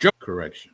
Correction.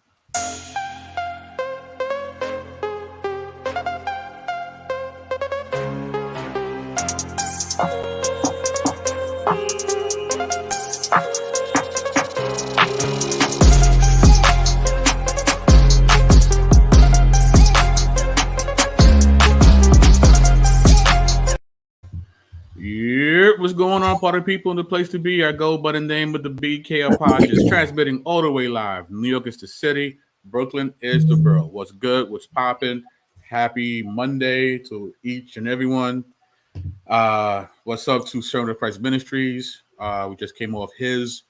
What's going on, party people in the place to be? I go by the name of the BK Apologist, transmitting all the way live. New York is the city, Brooklyn is the borough. What's good? What's popping? Happy Monday to each and everyone. What's up to Servant of Christ Ministries? We just came off his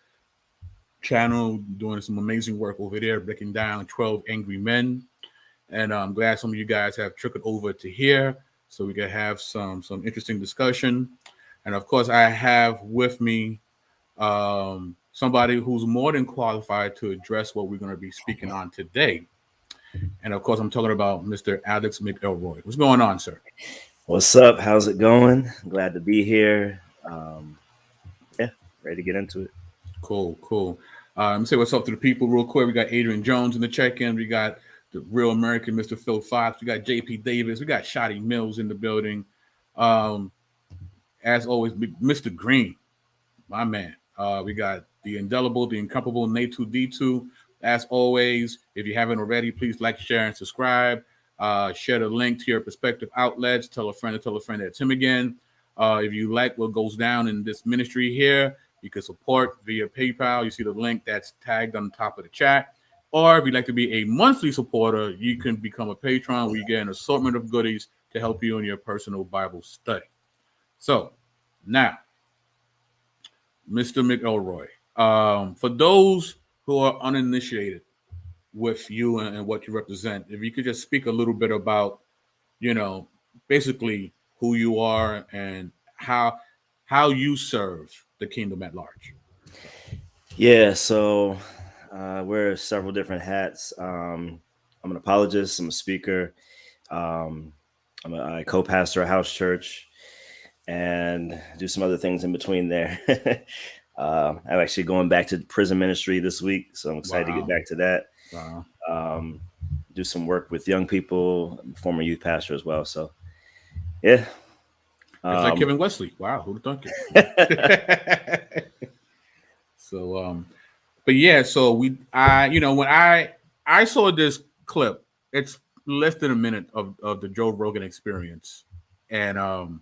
channel doing some amazing work over there, breaking down 12 Angry Men. And I'm glad some of you guys have trickled over to here so we can have some interesting discussion. And of course, I have with me somebody who's more than qualified to address what we're going to be speaking on today. And of course, I'm talking about Mr. Alex McElroy. What's going on, sir? What's up? How's it going? Glad to be here. Ready to get into it. Cool. Let me say what's up to the people real quick. We got Adrian Jones in the check-in. We got the real American Mr. Phil Fox. We got JP Davis. We got Shotty Mills in the building. As always, Mr. Green, my man. We got the indelible, the incomparable Nate2D2. As always, if you haven't already, please like, share, and subscribe. Share the link to your prospective outlets. Tell a friend that's him again. If you like what goes down in this ministry here, you can support via PayPal. You see the link that's tagged on the top of the chat. Or if you'd like to be a monthly supporter, you can become a patron where you get an assortment of goodies to help you in your personal Bible study. So now, Mr. McElroy, for those who are uninitiated with you and what you represent, if you could just speak a little bit about, basically who you are and how you serve the kingdom at large. Yeah, so wear several different hats. I'm an apologist. I'm a speaker. I'm a co-pastor at House Church and do some other things in between there. I'm actually going back to prison ministry this week, so I'm excited to get back to that. Wow. Do some work with young people, former youth pastor as well. So, yeah. It's like Kevin Wesley. Wow, who'd have thunk it? So, but yeah, so when I saw this clip, it's less than a minute of the Joe Rogan Experience, and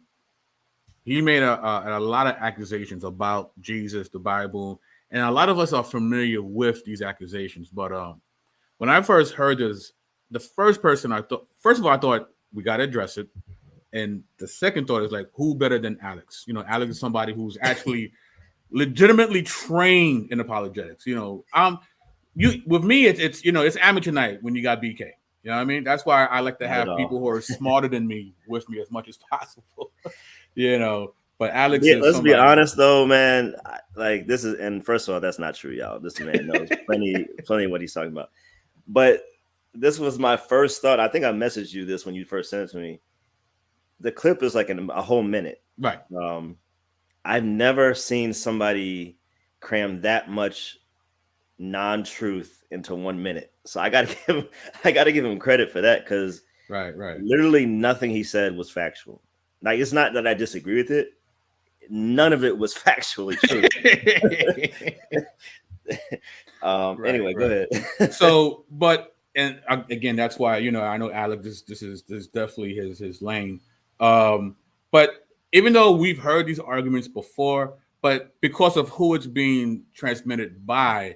he made a lot of accusations about Jesus, the Bible, and a lot of us are familiar with these accusations. But when I first heard this, the first of all, I thought we got to address it. And the second thought is like, who better than Alex? Alex is somebody who's actually legitimately trained in apologetics. With me, it's amateur night when you got BK. You know what I mean? That's why I like to have people who are smarter than me with me as much as possible. But Alex, let's be honest though, man. This is, and first of all, that's not true, y'all. This man knows plenty of what he's talking about. But this was my first thought. I think I messaged you this when you first sent it to me. The clip is like a whole minute. Right. I've never seen somebody cram that much non-truth into 1 minute. So I gotta give him credit for that, because right. Literally nothing he said was factual. Like, it's not that I disagree with it. None of it was factually true. Anyway, go ahead. So, and again, that's why, I know Alex, this is definitely his lane. But even though we've heard these arguments before, but because of who it's being transmitted by,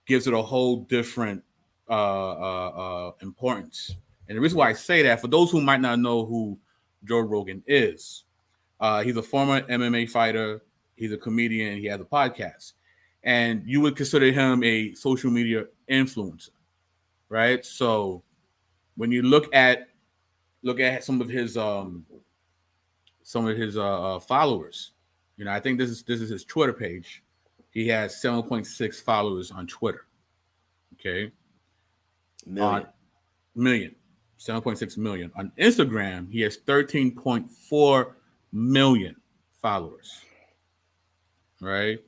gives it a whole different importance. And the reason why I say that, for those who might not know who Joe Rogan is, he's a former MMA fighter. He's a comedian. He has a podcast. And you would consider him a social media influencer, right? So when you look at some of his followers, I think this is his Twitter page. He has 7.6 followers on Twitter. Okay, million. 7.6 million. On Instagram, he has 13.4 million followers. Right?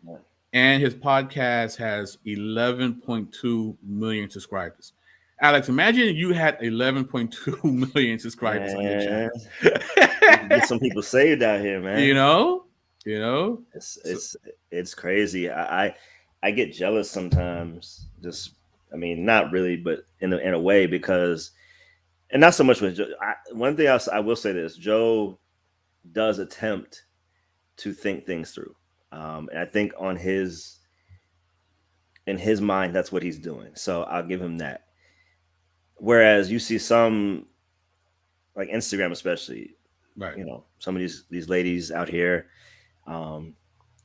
and his podcast has 11.2 million subscribers. Alex, imagine you had 11.2 million subscribers on your channel. Get some people saved out here, man. You know, it's crazy. I get jealous sometimes. Just, I mean, not really, but in a way, because, and not so much with Joe. One thing else I will say this: Joe does attempt to think things through, and I think in his mind, that's what he's doing. So I'll give him that. Whereas you see some, like Instagram, especially, right? You know, some of these ladies out here,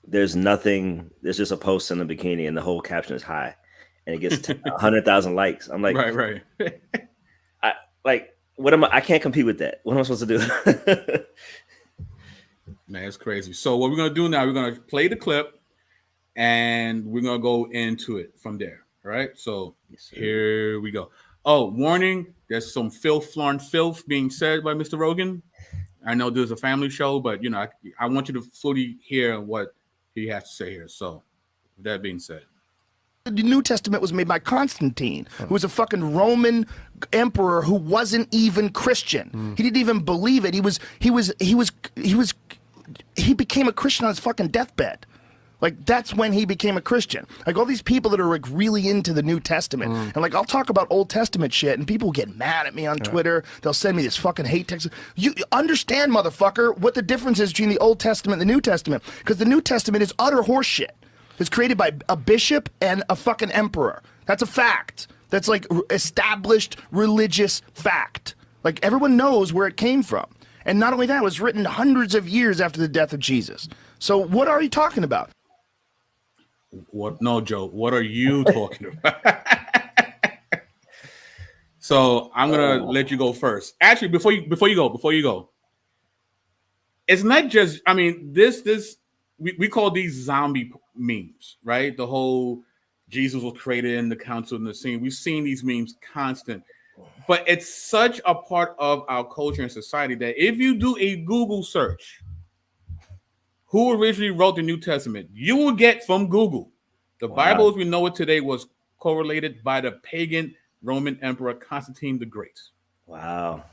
there's nothing. There's just a post in a bikini, and the whole caption is "hi," and it gets 100,000 likes. I'm like, right. What am I? I can't compete with that. What am I supposed to do? Man, it's crazy. So what we're gonna do now? We're gonna play the clip, and we're gonna go into it from there. All right. So here we go. Oh, warning, there's some filth being said by Mr. Rogan. I know there's a family show, but, you know, I want you to fully hear what he has to say here. So, with that being said. The New Testament was made by Constantine, who was a fucking Roman emperor who wasn't even Christian. He didn't even believe it. He became a Christian on his fucking deathbed. Like, that's when he became a Christian. Like, all these people that are, like, really into the New Testament. And, like, I'll talk about Old Testament shit, and people get mad at me on Twitter. They'll send me this fucking hate text. You understand, motherfucker, what the difference is between the Old Testament and the New Testament. Because the New Testament is utter horseshit. It's created by a bishop and a fucking emperor. That's a fact. That's, like, established religious fact. Like, everyone knows where it came from. And not only that, it was written hundreds of years after the death of Jesus. So what are you talking about? What? No, Joe. What are you talking about? So I'm gonna let you go first. Actually, before you go, it's not just. I mean, we call these zombie memes, right? The whole Jesus was created in the council in the scene. We've seen these memes constant, but it's such a part of our culture and society that if you do a Google search, who originally wrote the New Testament, you will get from Google. The Bible as we know it today was correlated by the pagan Roman Emperor Constantine the Great. Wow.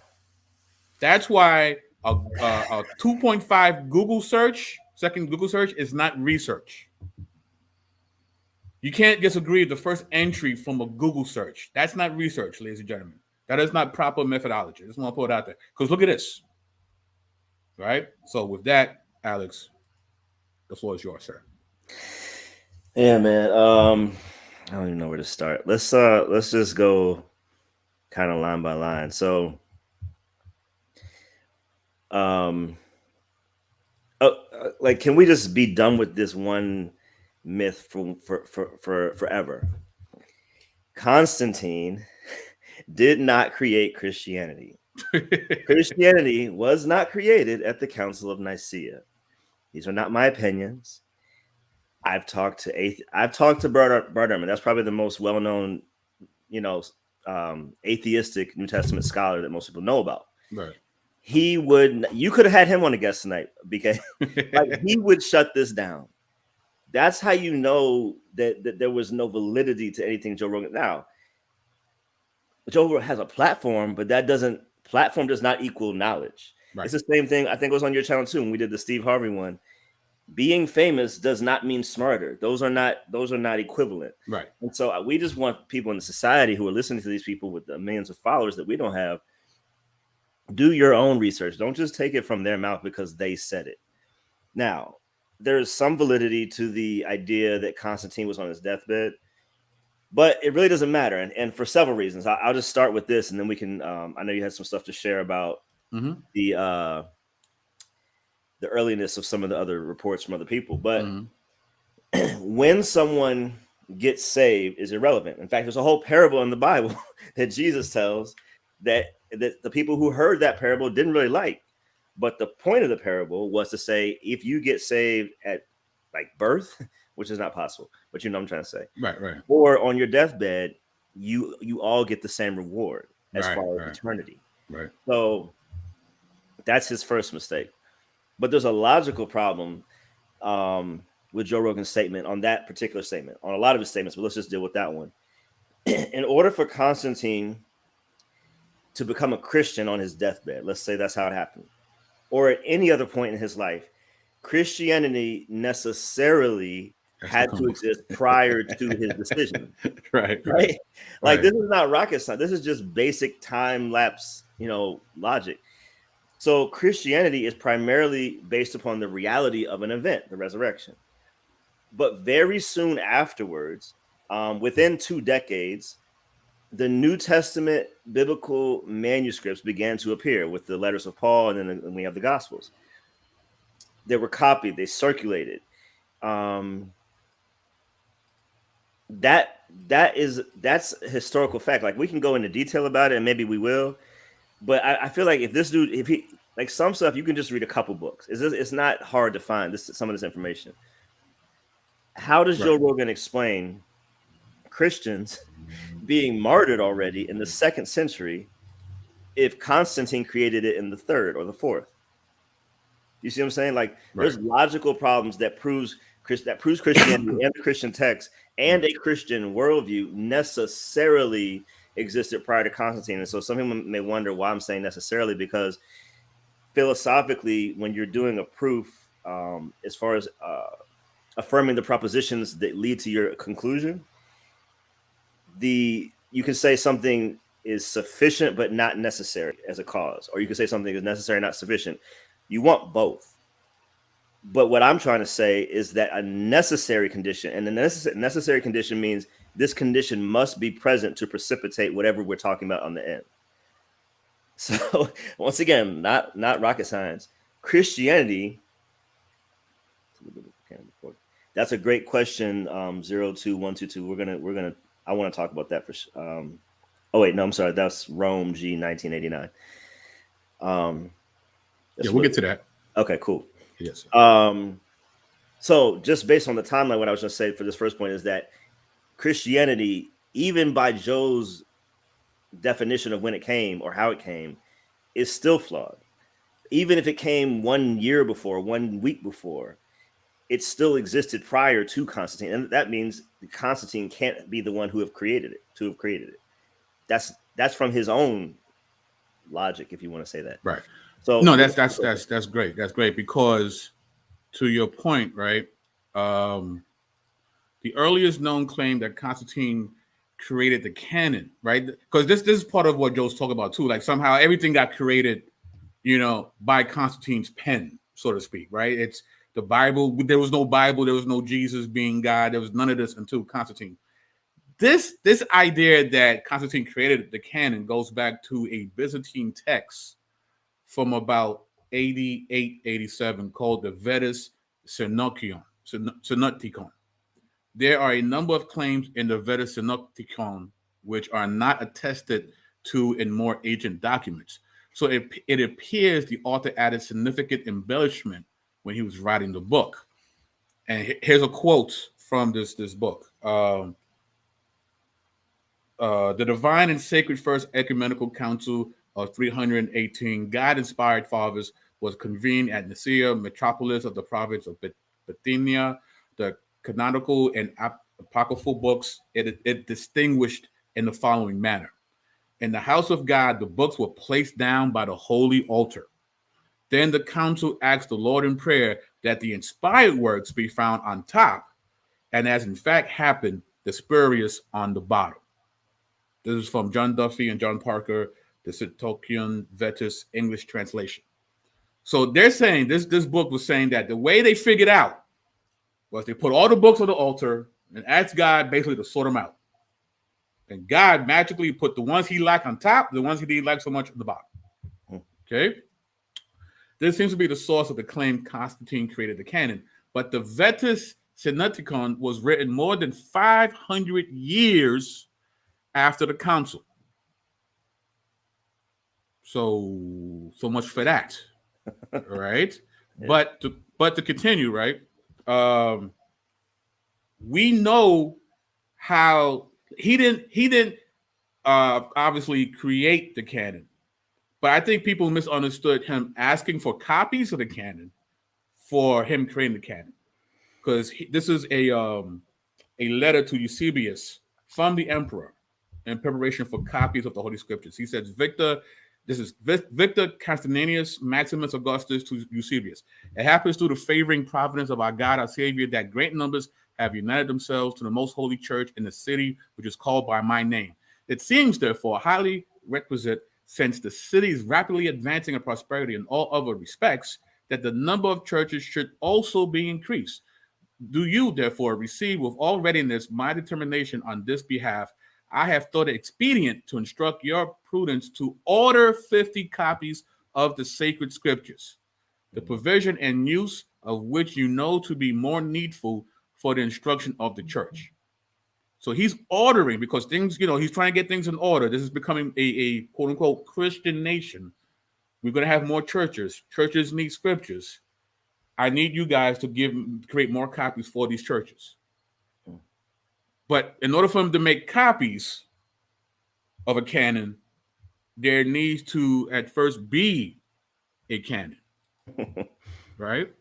That's why a 2.5 Google search, second Google search, is not research. You can't disagree with the first entry from a Google search. That's not research, ladies and gentlemen. That is not proper methodology. I just want to put it out there. Because look at this. Right? So with that, Alex, the floor is yours, sir. Yeah, man. I don't even know where to start. Let's just go kind of line by line. So, like, can we just be done with this one myth for forever? Constantine did not create Christianity. Christianity was not created at the Council of Nicaea. These are not my opinions. I've talked to Bart Ehrman. That's probably the most well-known, atheistic New Testament scholar that most people know about. Right. You could have had him on a guest tonight because like, he would shut this down. That's how you know that there was no validity to anything Joe Rogan. Now, Joe Rogan has a platform, but platform does not equal knowledge. Right. It's the same thing. I think it was on your channel too when we did the Steve Harvey one. Being famous does not mean smarter. Those are not equivalent. Right. And so we just want people in the society who are listening to these people with the millions of followers that we don't have. Do your own research. Don't just take it from their mouth because they said it. Now, there's some validity to the idea that Constantine was on his deathbed, but it really doesn't matter. And for several reasons. I'll just start with this, and then we can. I know you had some stuff to share about the earliness of some of the other reports from other people. But when someone gets saved is irrelevant. In fact, there's a whole parable in the Bible that Jesus tells that the people who heard that parable didn't really like. But the point of the parable was to say, if you get saved at like birth, which is not possible, but you know what I'm trying to say. Right. Or on your deathbed, you all get the same reward as far as eternity. Right. So that's his first mistake. But there's a logical problem with Joe Rogan's statement on that particular statement, on a lot of his statements, but let's just deal with that one. In order for Constantine to become a Christian on his deathbed, let's say that's how it happened, or at any other point in his life, Christianity necessarily had to exist prior to his decision. Right. Like this is not rocket science. This is just basic time lapse, logic. So Christianity is primarily based upon the reality of an event, the resurrection. But very soon afterwards, within 2 decades, the New Testament biblical manuscripts began to appear with the letters of Paul, and then we have the Gospels. They were copied, they circulated. That's historical fact. Like we can go into detail about it, and maybe we will. But I feel like if this dude, if he like some stuff, you can just read a couple books. It's not hard to find some of this information. How does Joe Rogan explain Christians being martyred already in the 2nd century if Constantine created it in the 3rd or the 4th? You see what I'm saying? Like there's logical problems that proves Christianity and the Christian text and a Christian worldview necessarily existed prior to Constantine. And so some people may wonder why I'm saying necessarily, because philosophically, when you're doing a proof, as far as affirming the propositions that lead to your conclusion, you can say something is sufficient but not necessary as a cause, or you can say something is necessary, not sufficient. You want both. But what I'm trying to say is that a necessary condition, and the necessary condition means this condition must be present to precipitate whatever we're talking about on the end. So once again, not rocket science. Christianity. That's a great question. 02122. I want to talk about that for. Oh wait, no, I'm sorry. That's Rome G 1989. We'll get to that. Okay, cool. Yes. So just based on the timeline, what I was going to say for this first point is that Christianity, even by Joe's definition of when it came or how it came, is still flawed. Even if it came 1 year before, 1 week before, it still existed prior to Constantine, and that means Constantine can't be the one to have created it. That's from his own logic, if you want to say that. Right. So no, that's great. That's great because, to your point, right? The earliest known claim that Constantine created the canon, right? Because this is part of what Joe's talking about too. Like somehow everything got created, by Constantine's pen, so to speak, right? It's the Bible. There was no Bible. There was no Jesus being God. There was none of this until Constantine. This idea that Constantine created the canon goes back to a Byzantine text from about 88, 87 called the Vetus Synopticon. There are a number of claims in the Vetus Synopticon which are not attested to in more ancient documents. So it appears the author added significant embellishment when he was writing the book. And here's a quote from this book. The Divine and Sacred First Ecumenical Council of 318 God-inspired fathers was convened at Nicaea, metropolis of the province of Bithynia. The canonical and apocryphal books it distinguished in the following manner. In the house of God, the books were placed down by the holy altar. Then the council asked the Lord in prayer that the inspired works be found on top, and as in fact happened, the spurious on the bottom. This is from John Duffy and John Parker, the Synopticon Vetus English translation. So they're saying this book was saying that the way they figured out was they put all the books on the altar and asked God basically to sort them out. And God magically put the ones he liked on top, the ones he didn't like so much at the bottom. Okay? This seems to be the source of the claim Constantine created the canon. But the Vetus Synopticon was written more than 500 years after the council. So much for that. All right. Yeah. But to continue, right? We know how he didn't obviously create the canon, but I think people misunderstood him asking for copies of the canon for him creating the canon. because this is a letter to Eusebius from the emperor in preparation for copies of the Holy Scriptures. He says, this is Victor Constantinius Maximus Augustus to Eusebius. It happens through the favoring providence of our God, our Savior, that great numbers have united themselves to the most holy church in the city, which is called by my name. It seems, therefore, highly requisite, since the city is rapidly advancing in prosperity in all other respects, that the number of churches should also be increased. Do you, therefore, receive with all readiness my determination on this behalf. I have thought it expedient to instruct your prudence to order 50 copies of the sacred scriptures, the provision and use of which you know to be more needful for the instruction of the church. So he's ordering, because things, he's trying to get things in order. This is becoming a quote unquote Christian nation. We're going to have more churches. Churches need scriptures. I need you guys to create more copies for these churches. But in order for them to make copies of a canon, there needs to at first be a canon, right?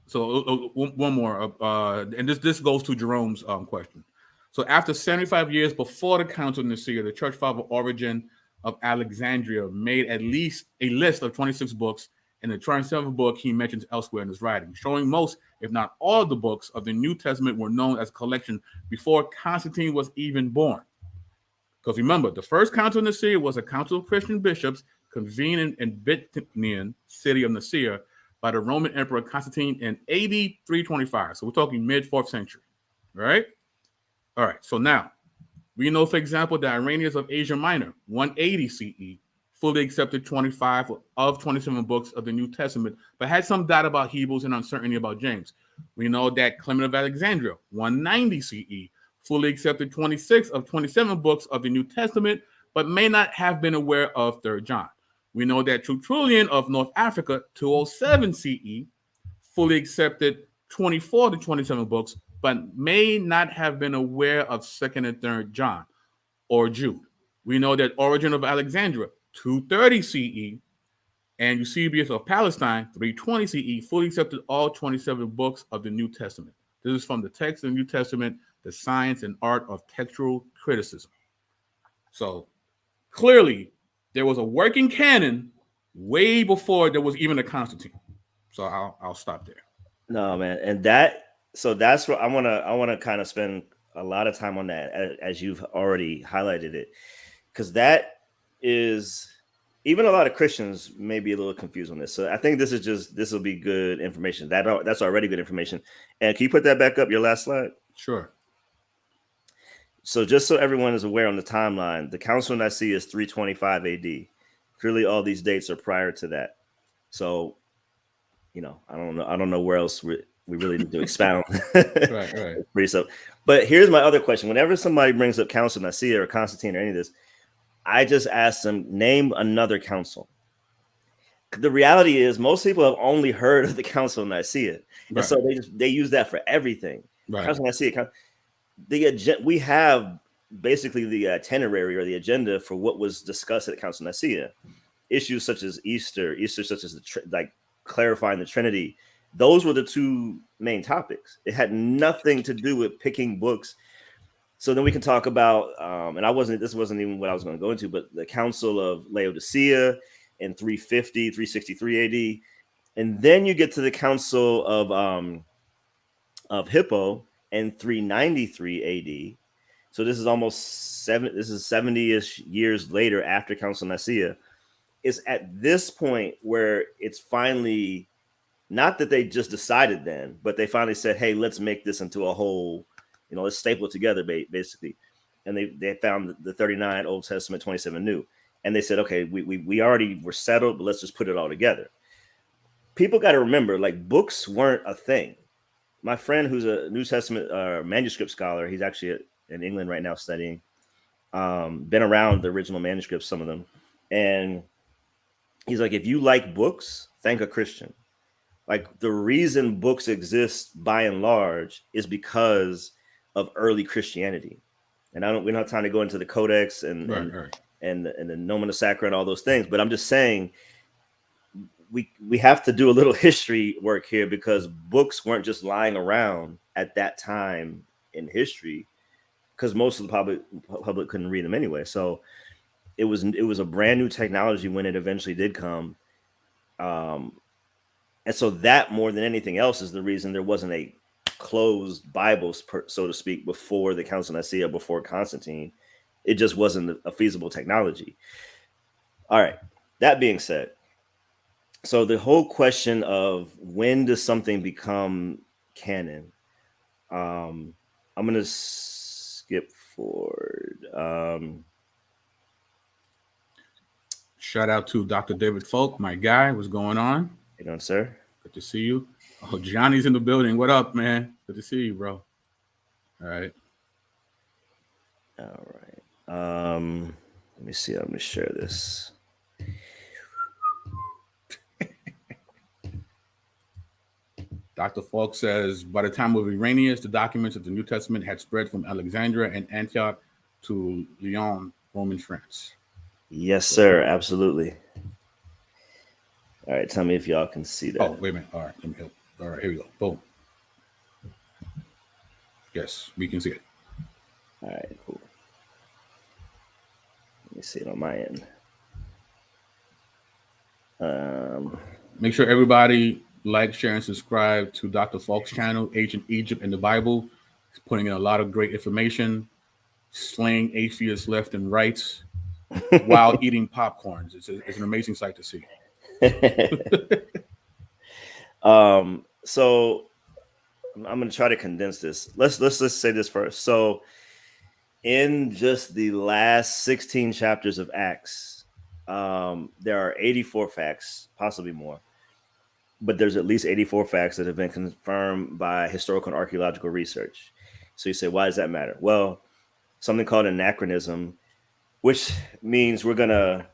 So one more, and this goes to Jerome's question. So after 75 years before the Council of Nicaea, the church father Origen of Alexandria made at least a list of 26 books, and the 27th book he mentions elsewhere in his writing, showing most, if not all, of the books of the New Testament were known as a collection before Constantine was even born. Because remember, the first Council of Nicaea was a council of Christian bishops convened in Bithynian city of Nicaea by the Roman Emperor Constantine in AD 325. So we're talking mid-4th century, right? All right, so now, we know, for example, that Irenaeus of Asia Minor, 180 CE, fully accepted 25 of 27 books of the New Testament, but had some doubt about Hebrews and uncertainty about James. We know that Clement of Alexandria, 190 CE, fully accepted 26 of 27 books of the New Testament, but may not have been aware of 3rd John. We know that Tertullian of North Africa, 207 CE, fully accepted 24 to 27 books, but may not have been aware of 2nd and 3rd John or Jude. We know that Origen of Alexandria, 230 CE, and Eusebius of Palestine, 320 CE, fully accepted all 27 books of the New Testament. This is from the text of the New Testament, the science and art of textual criticism. So clearly, there was a working canon way before there was even a Constantine. So I'll stop there. No, man, and that's what I want to kind of spend a lot of time on that, as you've already highlighted it, because that is, even a lot of Christians may be a little confused on this. So I think this will be good information. That's already good information. And can you put that back up, your last slide? Sure. So just so everyone is aware on the timeline, the Council of Nicaea is 325 AD. Clearly, all these dates are prior to that. So, I don't know where else we really need to expound. Right. Pretty so. But here's my other question. Whenever somebody brings up Council of Nicaea or Constantine or any of this, I just ask them, name another council. The reality is most people have only heard of the Council of Nicaea. Right. And so they use that for everything. Right. Council of Nicaea, we have basically the itinerary or the agenda for what was discussed at the Council of Nicaea. Issues such as Easter such as clarifying the Trinity. Those were the two main topics. It had nothing to do with picking books. So then we can talk about, and this wasn't even what I was going to go into, but the Council of Laodicea in 350, 363 AD. And then you get to the Council of Hippo in 393 AD. So this is almost 70-ish years later after Council of Nicaea. It's at this point where it's finally, not that they just decided then, but they finally said, hey, let's make this into a whole, let's staple it together, basically. And they found the 39 Old Testament, 27 New. And they said, okay, we already were settled, but let's just put it all together. People got to remember, books weren't a thing. My friend, who's a New Testament manuscript scholar, he's actually in England right now studying, been around the original manuscripts, some of them. And he's like, if you like books, thank a Christian. The reason books exist by and large is because of early Christianity. And we don't have time to go into the Codex and the Nomina Sacra and all those things, but I'm just saying we have to do a little history work here, because books weren't just lying around at that time in history, because most of the public couldn't read them anyway. So it was a brand new technology when it eventually did come. And so that, more than anything else, is the reason there wasn't a closed Bible, so to speak, before the Council of Nicaea, before Constantine. It just wasn't a feasible technology. All right. That being said, so the whole question of when does something become canon, I'm going to skip forward. Shout out to Dr. David Folk, my guy. What's going on? You know, sir. Good to see you. Oh, Johnny's in the building. What up, man? Good to see you, bro. All right. Let me see. I'm going to share this. Dr. Falk says, by the time of Irenaeus, the documents of the New Testament had spread from Alexandria and Antioch to Lyon, Roman France. Yes, sir. Absolutely. All right. Tell me if y'all can see that. Oh, wait a minute. All right. Let me help. All right. Here we go. Boom. Yes, we can see it. All right. Cool. Let me see it on my end. Make sure everybody like, share, and subscribe to Dr. Falk's channel, Ancient Egypt and the Bible. He's putting in a lot of great information, slaying atheists left and right while eating popcorns. It's an amazing sight to see. So I'm going to try to condense this. Let's say this first. So in just the last 16 chapters of Acts, there are 84 facts, possibly more, but there's at least 84 facts that have been confirmed by historical and archaeological research. So you say, why does that matter? Well, something called anachronism, which means we're going to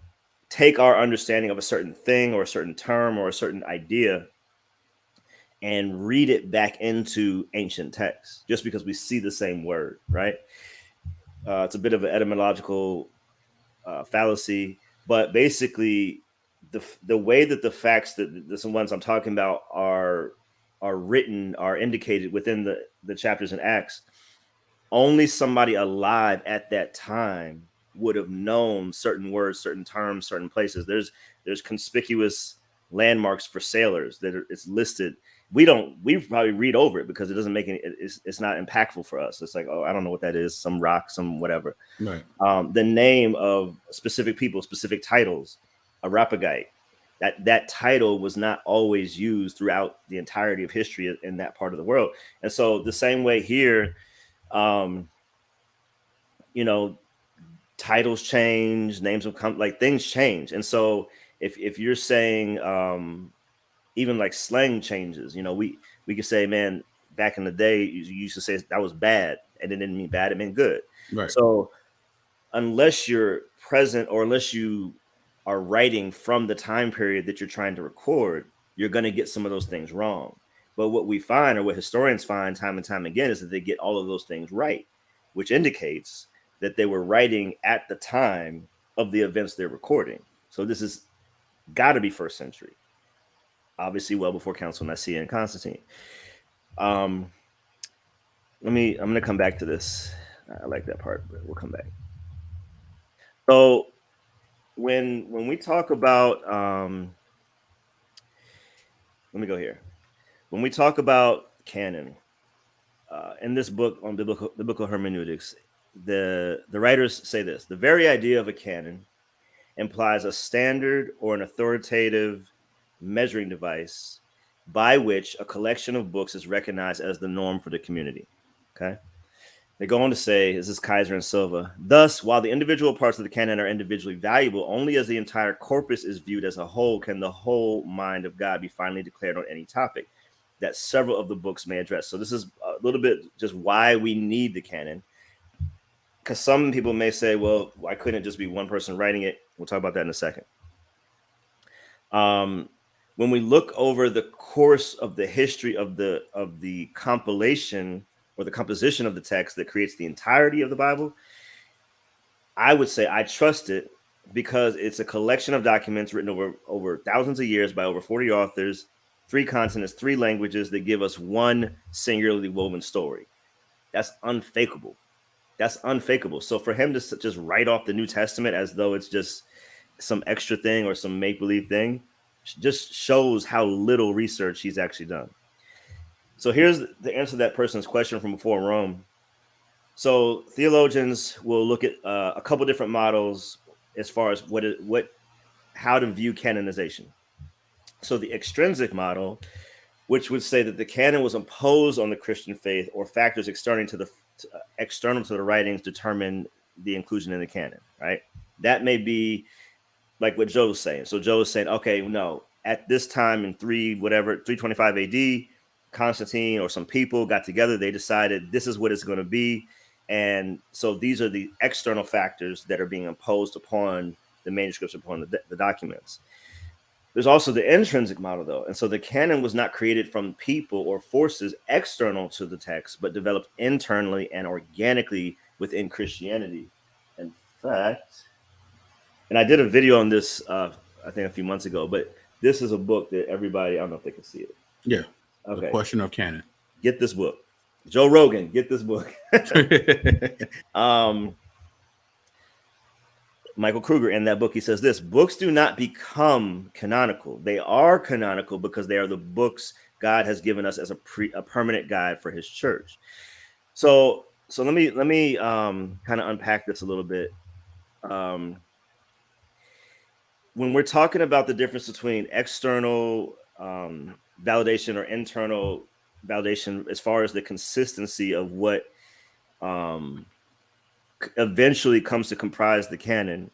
take our understanding of a certain thing or a certain term or a certain idea and read it back into ancient texts just because we see the same word, right? It's a bit of an etymological fallacy, but basically the way that the facts that the ones I'm talking about are written, are indicated within the chapters in Acts, only somebody alive at that time would have known certain words, certain terms, certain places. There's conspicuous landmarks for sailors that it's listed. We probably read over it because it doesn't make any, it's not impactful for us. It's like, oh, I don't know what that is. Some rock, some whatever. Right. The name of specific people, specific titles, Arapagite, that title was not always used throughout the entirety of history in that part of the world. And so the same way here, titles change, names of things change. And so if you're saying, even like slang changes, we could say, man, back in the day, you used to say that was bad, and it didn't mean bad, it meant good. Right. So unless you're present or unless you are writing from the time period that you're trying to record, you're going to get some of those things wrong. But what we find, or what historians find time and time again, is that they get all of those things right, which indicates that they were writing at the time of the events they're recording. So this has got to be first century. Obviously, well before Council of Nicaea and Constantine. I'm going to come back to this. I like that part, but we'll come back. So when we talk about, let me go here. When we talk about canon, in this book on biblical hermeneutics, the writers say this: the very idea of a canon implies a standard or an authoritative measuring device by which a collection of books is recognized as the norm for the community. Okay. They go on to say, this is Kaiser and Silva, thus, while the individual parts of the canon are individually valuable, only as the entire corpus is viewed as a whole can the whole mind of God be finally declared on any topic that several of the books may address. So this is a little bit just why we need the canon, because some people may say, well, why couldn't it just be one person writing it? We'll talk about that in a second. When we look over the course of the history of the compilation or the composition of the text that creates the entirety of the Bible, I would say I trust it because it's a collection of documents written over thousands of years by over 40 authors, 3 continents, 3 languages that give us one singularly woven story. That's unfakeable. That's unfakeable. So for him to just write off the New Testament as though it's just some extra thing or some make-believe thing just shows how little research he's actually done. So here's the answer to that person's question from before Rome. So theologians will look at a couple different models as far as how to view canonization. So the extrinsic model, which would say that the canon was imposed on the Christian faith, or factors external to the writings determine the inclusion in the canon, right? That may be like what Joe's saying. So Joe's saying, okay, no, at this time in 325 AD, Constantine or some people got together, they decided this is what it's going to be. And so these are the external factors that are being imposed upon the manuscripts, upon the documents. There's also the intrinsic model, though. And so the canon was not created from people or forces external to the text, but developed internally and organically within Christianity. In fact, and I did a video on this, I think a few months ago, but this is a book that everybody, I don't know if they can see it. Yeah. Okay. The Question of Canon. Get this book. Joe Rogan, get this book. Michael Kruger, in that book, he says this: books do not become canonical. They are canonical because they are the books God has given us as a permanent guide for his church. So let me kind of unpack this a little bit. When we're talking about the difference between external validation or internal validation, as far as the consistency of what eventually comes to comprise the canon,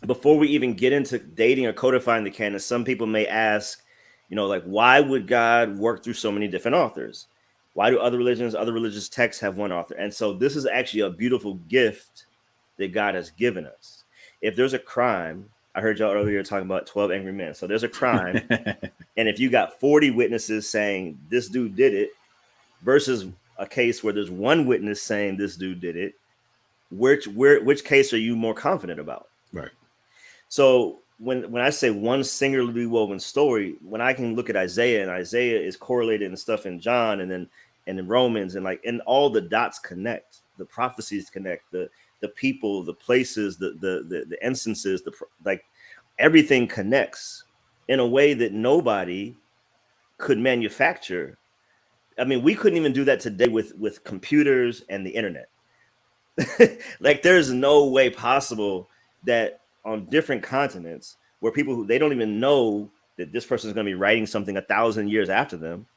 before we even get into dating or codifying the canon, some people may ask, like, why would God work through so many different authors? Why do other religious texts have one author? And so this is actually a beautiful gift that God has given us. If there's a crime, I heard y'all earlier talking about 12 Angry Men. So there's a crime. And if you got 40 witnesses saying this dude did it versus a case where there's one witness saying this dude did it, which case are you more confident about? Right. So when I say one singularly woven story, when I can look at Isaiah, and Isaiah is correlated and stuff in John and in Romans, and all the dots connect, the prophecies connect, the people, the places, the instances, like everything connects in a way that nobody could manufacture. I mean, we couldn't even do that today with computers and the internet. Like, there's no way possible that on different continents where people they don't even know that this person is going to be writing something 1,000 years after them,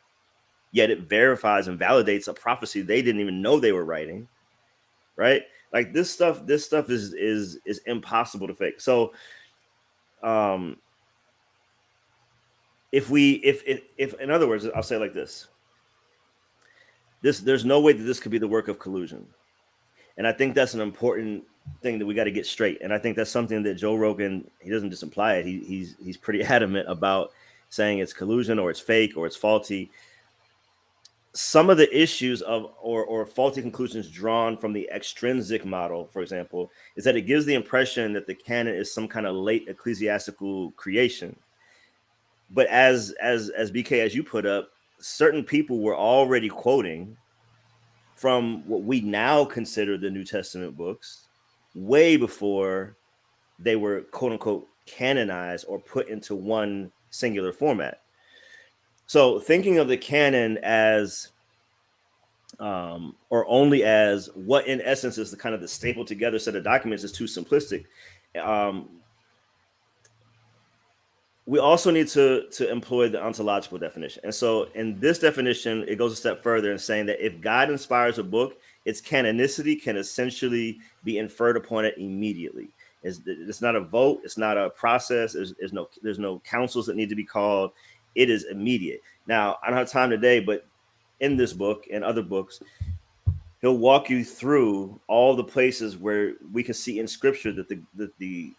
yet it verifies and validates a prophecy they didn't even know they were writing. Right? Like this stuff is impossible to fake. So, if in other words, I'll say it like this. There's no way that this could be the work of collusion. And I think that's an important thing that we got to get straight. And I think that's something that Joe Rogan, he doesn't just imply it. He's pretty adamant about saying it's collusion or it's fake or it's faulty. Some of the issues or faulty conclusions drawn from the extrinsic model, for example, is that it gives the impression that the canon is some kind of late ecclesiastical creation. But as BK, as you put up, certain people were already quoting from what we now consider the New Testament books way before they were quote unquote canonized or put into one singular format. So thinking of the canon as or only as what in essence is the kind of the stapled together set of documents is too simplistic. We also need to employ the ontological definition. And so in this definition, it goes a step further in saying that if God inspires a book, its canonicity can essentially be inferred upon it immediately. It's not a vote. It's not a process. There's no councils that need to be called. It is immediate. Now, I don't have time today, but in this book and other books, he'll walk you through all the places where we can see in Scripture that the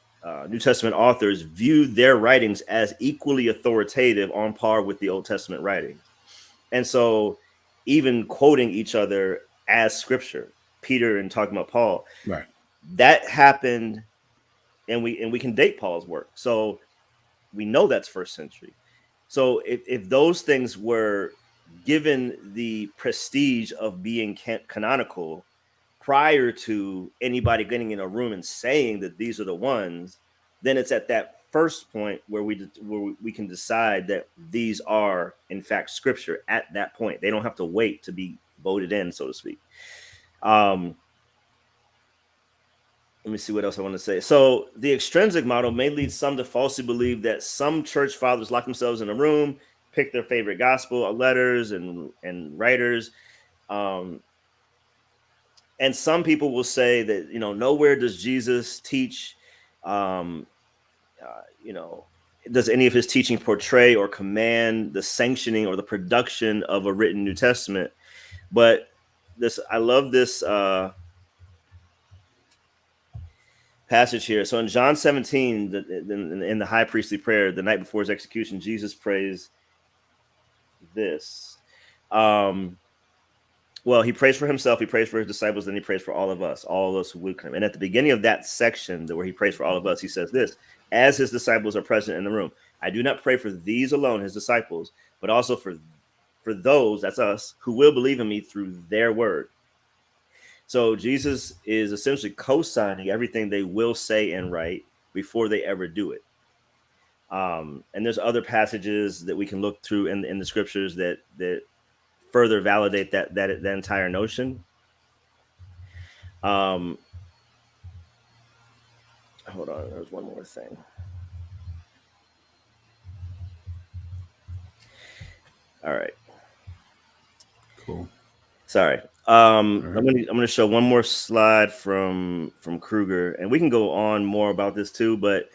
New Testament authors viewed their writings as equally authoritative, on par with the Old Testament writings. And so even quoting each other as Scripture, Peter and talking about Paul, right? that happened, and we can date Paul's work, so we know that's first century. So if those things were given the prestige of being canonical prior to anybody getting in a room and saying that these are the ones, then it's at that first point where we can decide that these are in fact scripture. At that point, they don't have to wait to be voted in, so to speak. Let me see what else I want to say. So the extrinsic model may lead some to falsely believe that some church fathers lock themselves in a room, pick their favorite gospel letters and writers. And some people will say that, nowhere does Jesus teach, does any of his teaching portray or command the sanctioning or the production of a written New Testament. But I love this passage here. So in John 17, in the high priestly prayer, the night before his execution, Jesus prays this. Well, he prays for himself, he prays for his disciples, then he prays for all of us who would come. And at the beginning of that section where he prays for all of us, he says this: as his disciples are present in the room, I do not pray for these alone, his disciples, but also for those, that's us, who will believe in me through their word. So Jesus is essentially co-signing everything they will say and write before they ever do it. And there's other passages that we can look through in the scriptures that further validate that entire notion. Hold on, there's one more thing. All right. Cool. Sorry. I'm gonna show one more slide from Kruger, and we can go on more about this too. But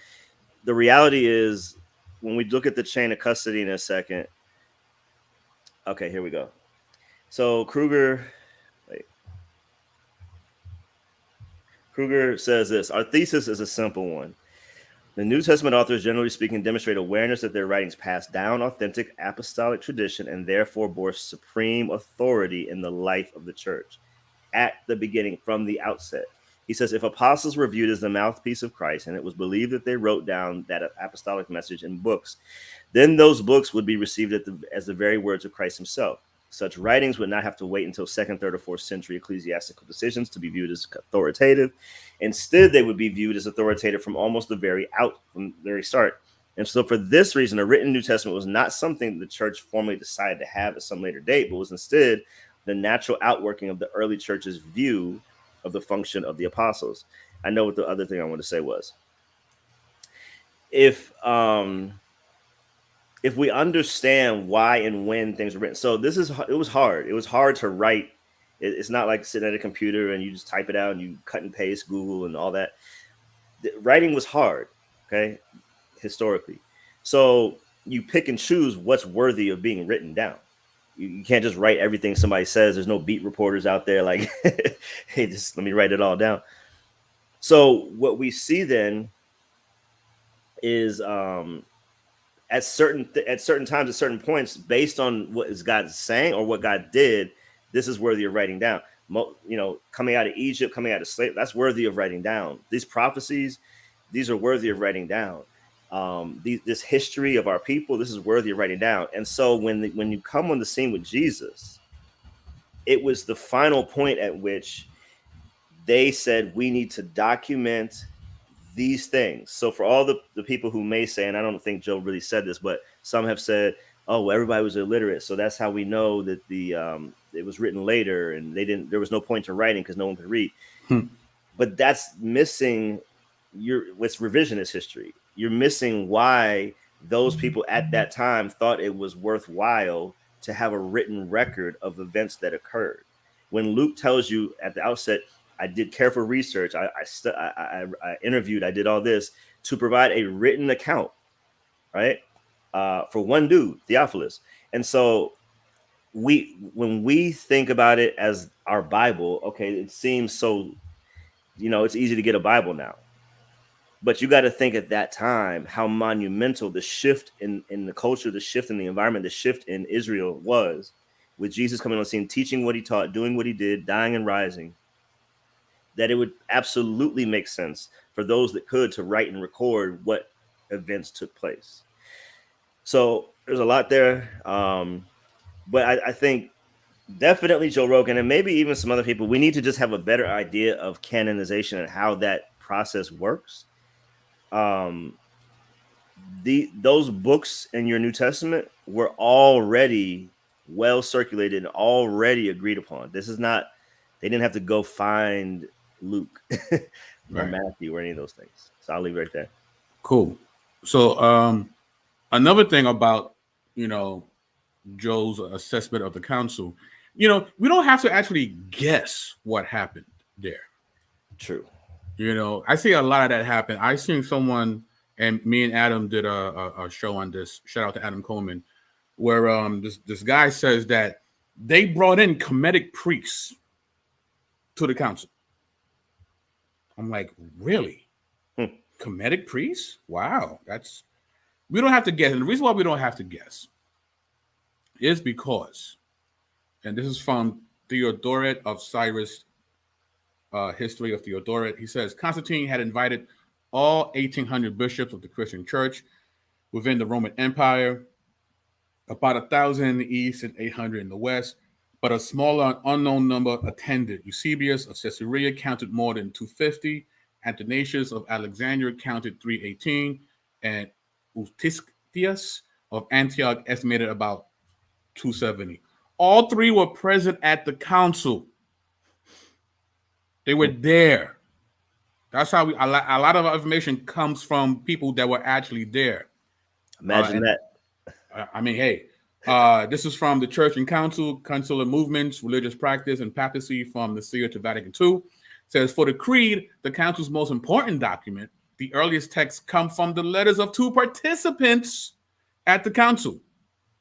the reality is, when we look at the chain of custody in a second. Okay, here we go. So Kruger says this: our thesis is a simple one. The New Testament authors, generally speaking, demonstrate awareness that their writings passed down authentic apostolic tradition and therefore bore supreme authority in the life of the church at the beginning, from the outset. He says, if apostles were viewed as the mouthpiece of Christ and it was believed that they wrote down that apostolic message in books, then those books would be received as the very words of Christ himself. Such writings would not have to wait until 2nd, 3rd, or 4th century ecclesiastical decisions to be viewed as authoritative. Instead, they would be viewed as authoritative from almost from the very start. And so for this reason, a written New Testament was not something the church formally decided to have at some later date, but was instead the natural outworking of the early church's view of the function of the apostles. I know what the other thing I want to say was. If we understand why and when things were written, so it was hard. It was hard to write. It's not like sitting at a computer and you just type it out and you cut and paste Google and all that. Writing was hard, okay, historically. So you pick and choose what's worthy of being written down. You can't just write everything somebody says. There's no beat reporters out there like, hey, just let me write it all down. So what we see then is at certain times, at certain points, based on what is God saying or what God did, this is worthy of writing down. Coming out of Egypt, coming out of slavery, that's worthy of writing down. These prophecies, these are worthy of writing down. This history of our people, this is worthy of writing down. And so when you come on the scene with Jesus, it was the final point at which they said, we need to document these things. So for all the people who may say, and I don't think Joe really said this, but some have said, oh, well, everybody was illiterate, so that's how we know that it was written later and there was no point to writing because no one could read. But that's missing what's revisionist history. You're missing why those people at that time thought it was worthwhile to have a written record of events that occurred. When Luke tells you at the outset, I did careful research, I interviewed, I did all this to provide a written account, right? For one dude, Theophilus. And so when we think about it as our Bible, okay, it seems so, it's easy to get a Bible now. But you got to think at that time how monumental the shift in the culture, the shift in the environment, the shift in Israel was, with Jesus coming on the scene, teaching what he taught, doing what he did, dying and rising. that it would absolutely make sense for those that could to write and record what events took place. So there's a lot there. But I think definitely Joe Rogan and maybe even some other people, we need to just have a better idea of canonization and how that process works. Those books in your New Testament were already well circulated and already agreed upon. This is not, they didn't have to go find Luke or Matthew or any of those things. So I'll leave it right there. Cool. So another thing about, you know, Joe's assessment of the council, you know, we don't have to actually guess what happened there. True. You know, I see a lot of that happen. I seen someone, and me and Adam did a show on this. Shout out to Adam Coleman, where this guy says that they brought in Kemetic priests to the council. I'm like, really? Kemetic priests? Wow, we don't have to guess. And the reason why we don't have to guess is because, and this is from Theodoret of Cyrus, History of Theodoret. He says Constantine had invited all 1,800 bishops of the Christian Church within the Roman Empire, about 1,000 in the east and 800 in the west, but a smaller unknown number attended. Eusebius of Caesarea counted more than 250. Athanasius of Alexandria counted 318, and Eutychius of Antioch estimated about 270. All three were present at the council. They were there. That's how a lot of information comes from people that were actually there. Imagine that. I mean, hey, this is from the Church and Council, Consular Movements, Religious Practice, and Papacy from Nicaea to Vatican II. It says, for the Creed, the Council's most important document, the earliest texts come from the letters of two participants at the Council.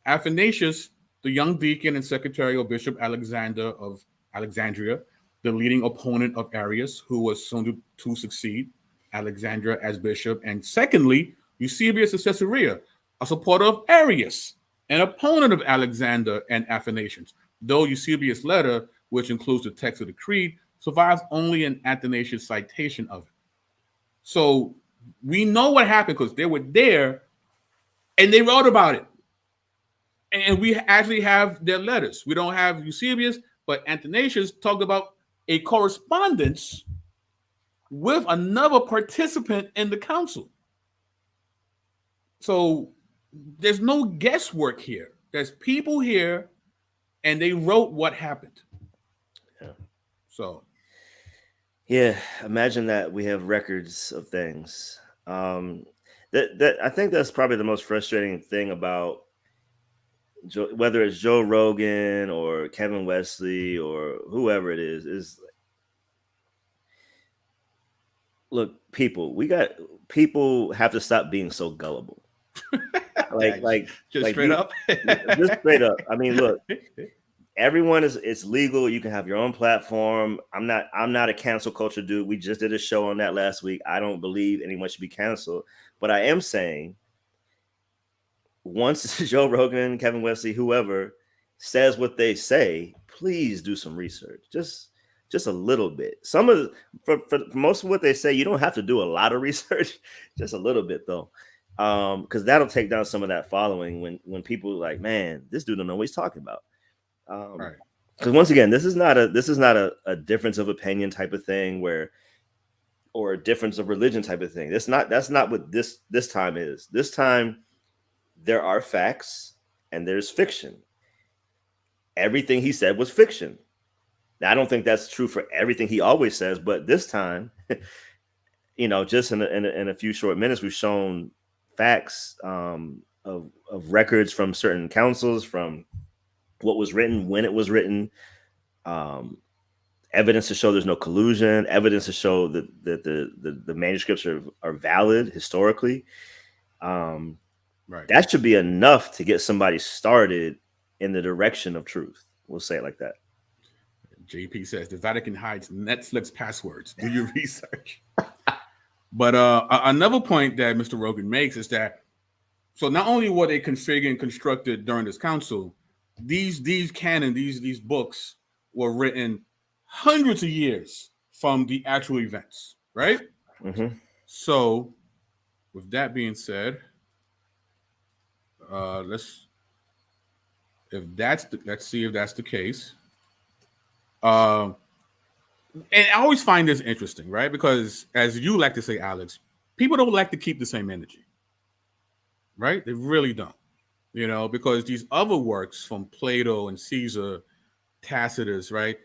Athanasius, the young deacon and secretarial Bishop Alexander of Alexandria, the leading opponent of Arius, who was soon to succeed Alexandria as bishop. And secondly, Eusebius of Caesarea, a supporter of Arius, an opponent of Alexander and Athanasius. Though Eusebius' letter, which includes the text of the Creed, survives only an Athanasius citation of it. So we know what happened because they were there and they wrote about it. And we actually have their letters. We don't have Eusebius, but Athanasius talked about a correspondence with another participant in the council. So there's no guesswork here. There's people here, and they wrote what happened. Yeah. So. Yeah, imagine that we have records of things. That I think that's probably the most frustrating thing about whether it's Joe Rogan or Kevin Wesley or whoever it is look, people have to stop being so gullible. Just straight up. Just straight up. I mean, look, everyone it's legal. You can have your own platform. I'm not a cancel culture dude. We just did a show on that last week. I don't believe anyone should be canceled, but I am saying, once Joe Rogan, Kevin Wesley, whoever says what they say, please do some research. Just a little bit. For most of what they say, you don't have to do a lot of research. Just a little bit though, because that'll take down some of that following when people are like, man, this dude don't know what he's talking about. Right. Because once again, this is not a difference of opinion type of thing or a difference of religion type of thing. That's not what this time is. This time, there are facts and there's fiction. Everything he said was fiction. Now, I don't think that's true for everything he always says, but this time, just in a few short minutes, we've shown facts of records from certain councils, from what was written, when it was written, evidence to show there's no collusion, evidence to show that the manuscripts are valid historically. Right. That should be enough to get somebody started in the direction of truth. We'll say it like that. JP says the Vatican hides Netflix passwords. Do your research. But another point that Mr. Rogan makes is that, so not only were they configured and constructed during this council, these canon, these books were written hundreds of years, from the actual events, right? Mm-hmm. So, with that being said, let's see if that's the case. And I always find this interesting, right? Because as you like to say, Alex, people don't like to keep the same energy, right? They really don't, because these other works from Plato and Caesar, Tacitus, right?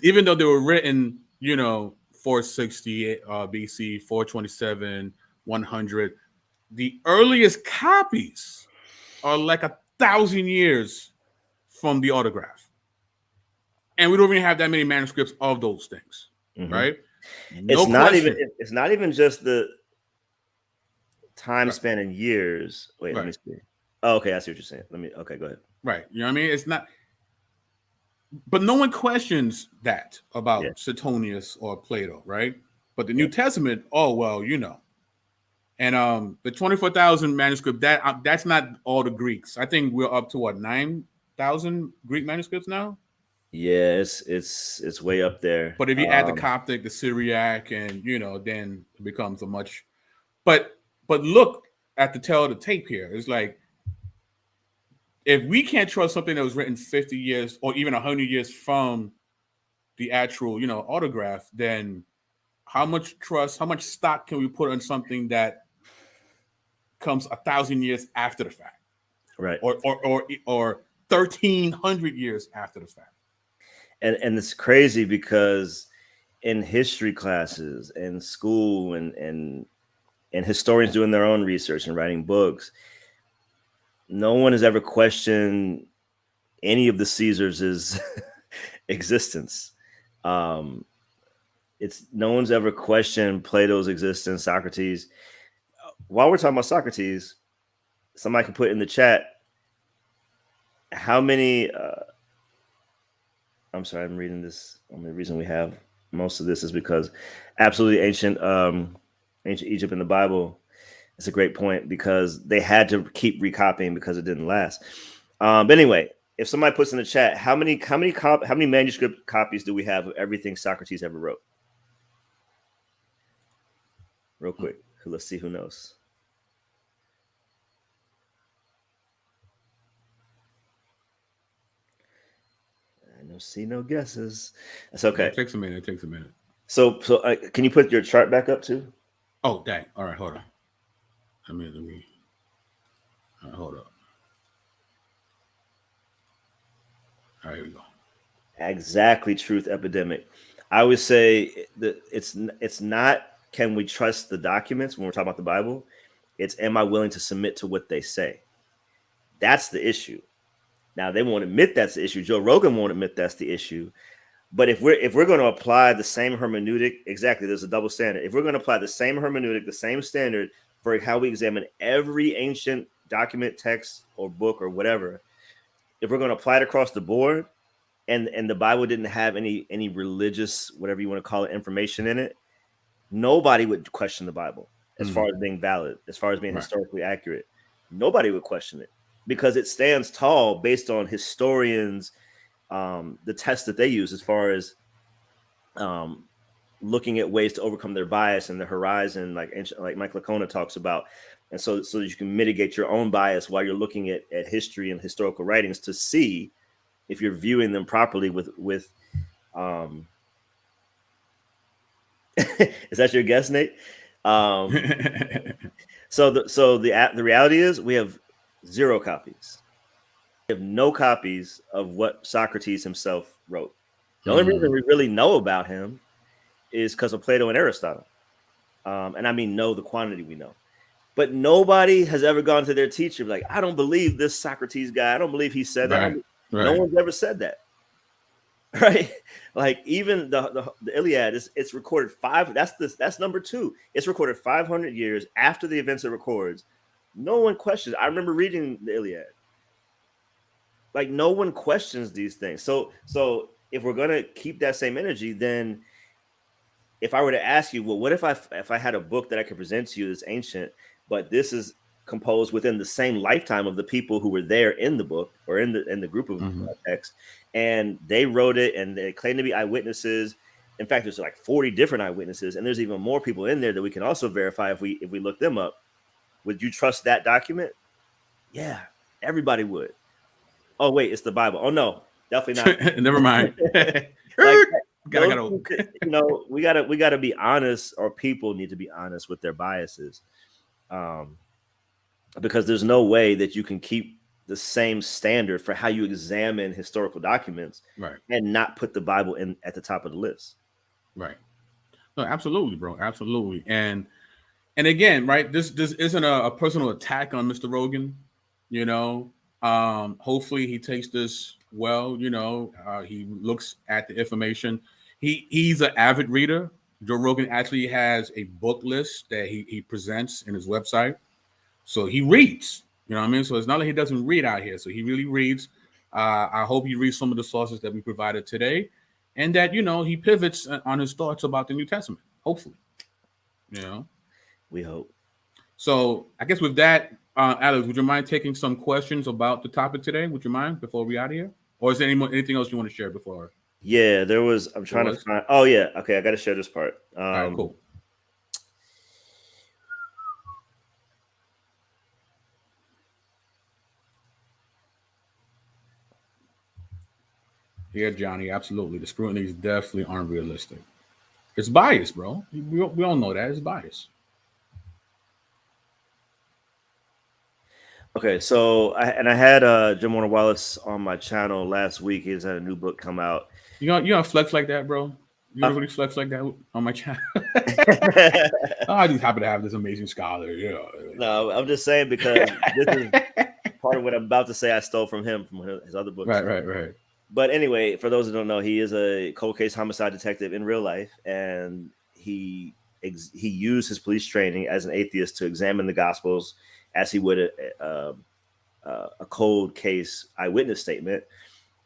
Even though they were written, 460 BC, 427, 100, the earliest copies are like 1,000 years from the autograph. And we don't even have that many manuscripts of those things, right? It's not even just the time span in years. Wait, let me see. Oh, okay, I see what you're saying. Okay, go ahead. Right. You know what I mean? It's not, but no one questions that about Suetonius or Plato, right? But the New Testament, oh, well, And the 24,000 manuscript, that's not all the Greeks. I think we're up to what, 9,000 Greek manuscripts now? Yeah, it's way up there. But if you add the Coptic, the Syriac, and then it becomes a much. But look at the tail of the tape here. It's like, if we can't trust something that was written 50 years or even 100 years from the actual, autograph, then how much trust, how much stock can we put on something that comes 1,000 years after the fact, right? Or 1,300 years after the fact. And it's crazy because in history classes and school and historians doing their own research and writing books, no one has ever questioned any of the Caesars' existence. It's no one's ever questioned Plato's existence, Socrates. While we're talking about Socrates, somebody can put in the chat how many. I'm sorry, I'm reading this. The reason we have most of this is because absolutely ancient Egypt in the Bible. It's a great point because they had to keep recopying because it didn't last. But anyway, if somebody puts in the chat, how many manuscript copies do we have of everything Socrates ever wrote? Real quick, let's see who knows. I don't see no guesses. That's okay. It takes a minute. So can you put your chart back up too? Oh, dang. All right, hold on. Let me. All right, hold up. All right, here we go. Exactly, truth epidemic. I would say that it's not can we trust the documents when we're talking about the Bible? It's am I willing to submit to what they say? That's the issue. Now they won't admit that's the issue. Joe Rogan won't admit that's the issue. But if we're going to apply the same hermeneutic, exactly, there's a double standard. If we're going to apply the same hermeneutic, the same standard for how we examine every ancient document, text, or book or whatever, if we're going to apply it across the board, and the Bible didn't have any religious, whatever you want to call it, information in it, nobody would question the Bible as far as being valid, as far as being historically accurate. Nobody would question it because it stands tall based on historians, the tests that they use as far as looking at ways to overcome their bias and the horizon, like Mike Lacona talks about. And so that you can mitigate your own bias while you're looking at history and historical writings to see if you're viewing them properly with is that your guess, Nate? So the reality is we have 0 copies. We have no copies of what Socrates himself wrote. The only reason we really know about him is because of Plato and Aristotle. And I mean, know the quantity we know. But nobody has ever gone to their teacher like, I don't believe this Socrates guy. I don't believe he said that. No one's ever said that. Right? Like even the Iliad it's recorded 5. That's number 2. It's recorded 500 years after the events it records. No one questions. I remember reading the Iliad. Like no one questions these things. So if we're gonna keep that same energy, then if I were to ask you, well, what if I had a book that I could present to you that's ancient, but this is composed within the same lifetime of the people who were there in the book or in the group of text, and they wrote it and they claim to be eyewitnesses, In fact, there's like 40 different eyewitnesses, and there's even more people in there that we can also verify if we look them up. Would you trust that document? Yeah, everybody would. Oh wait, it's the Bible. Oh no, definitely not. Never mind. Like, gotta. we gotta be honest, or people need to be honest with their biases, because there's no way that you can keep the same standard for how you examine historical documents, right, and not put the Bible in at the top of the list. Right. No, absolutely, bro. Absolutely. And again, right, this isn't a personal attack on Mr. Rogan. You know, hopefully he takes this well. You know, he looks at the information. He's an avid reader. Joe Rogan actually has a book list that he presents in his website. So he reads. You know what I mean? So it's not like he doesn't read out here. So he really reads. I hope he reads some of the sources that we provided today, and that, you know, he pivots on his thoughts about the New Testament. Hopefully, you know, we hope. So I guess with that, Alex, would you mind taking some questions about the topic today? Would you mind before we out of here, or is there anything else you want to share before? Yeah, there was. I'm trying to find. Oh yeah, okay. I got to share this part. All right, cool. Yeah, Johnny, absolutely. The scrutiny is definitely unrealistic. It's biased, bro. We all know that. It's biased. Okay, so I had Jim Warner Wallace on my channel last week. He's had a new book come out. You gonna flex like that, bro? You don't really flex like that on my channel? I just happen to have this amazing scholar. Yeah. No, I'm just saying because this is part of what I'm about to say. I stole from him from his other books. Right. But anyway, for those who don't know, he is a cold case homicide detective in real life, and he used his police training as an atheist to examine the Gospels as he would a cold case eyewitness statement.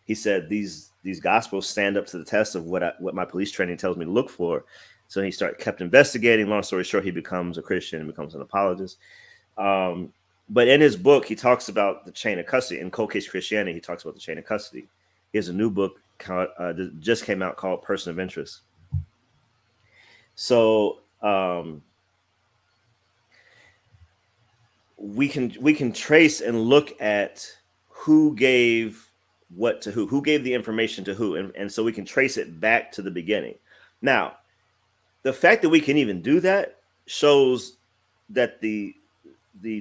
He said these Gospels stand up to the test of what my police training tells me to look for. So he kept investigating. Long story short, he becomes a Christian and becomes an apologist. But in his book, he talks about the chain of custody. In Cold Case Christianity, he talks about the chain of custody. He has a new book that just came out called Person of Interest. So we can trace and look at who gave what to who gave the information to who, and so we can trace it back to the beginning. Now, the fact that we can even do that shows that the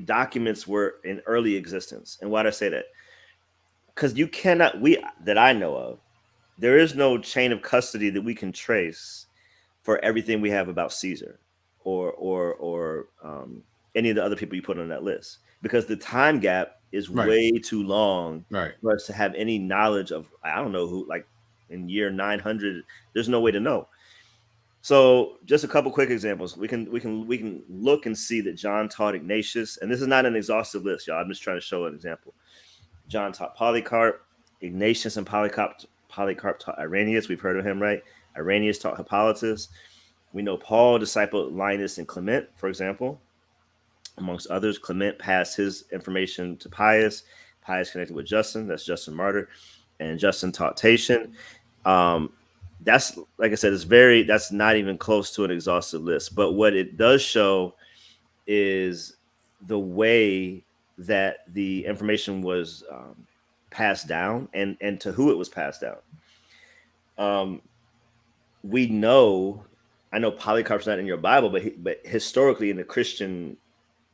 documents were in early existence. And why do I say that? Because you cannot, that I know of, there is no chain of custody that we can trace for everything we have about Caesar or any of the other people you put on that list, because the time gap is way too long for us to have any knowledge of, I don't know who, like in year 900, there's no way to know. So just a couple quick examples. We can look and see that John taught Ignatius, and this is not an exhaustive list, y'all. I'm just trying to show an example. John taught Polycarp. Ignatius and Polycarp taught Irenaeus. We've heard of him, right? Irenaeus taught Hippolytus. We know Paul discipled Linus and Clement, for example. Amongst others, Clement passed his information to Pius. Pius connected with Justin. That's Justin Martyr. And Justin taught Tatian. That's, like I said, that's not even close to an exhaustive list. But what it does show is the way that the information was passed down and to who it was passed down. We know, I know Polycarp's not in your Bible, but historically in the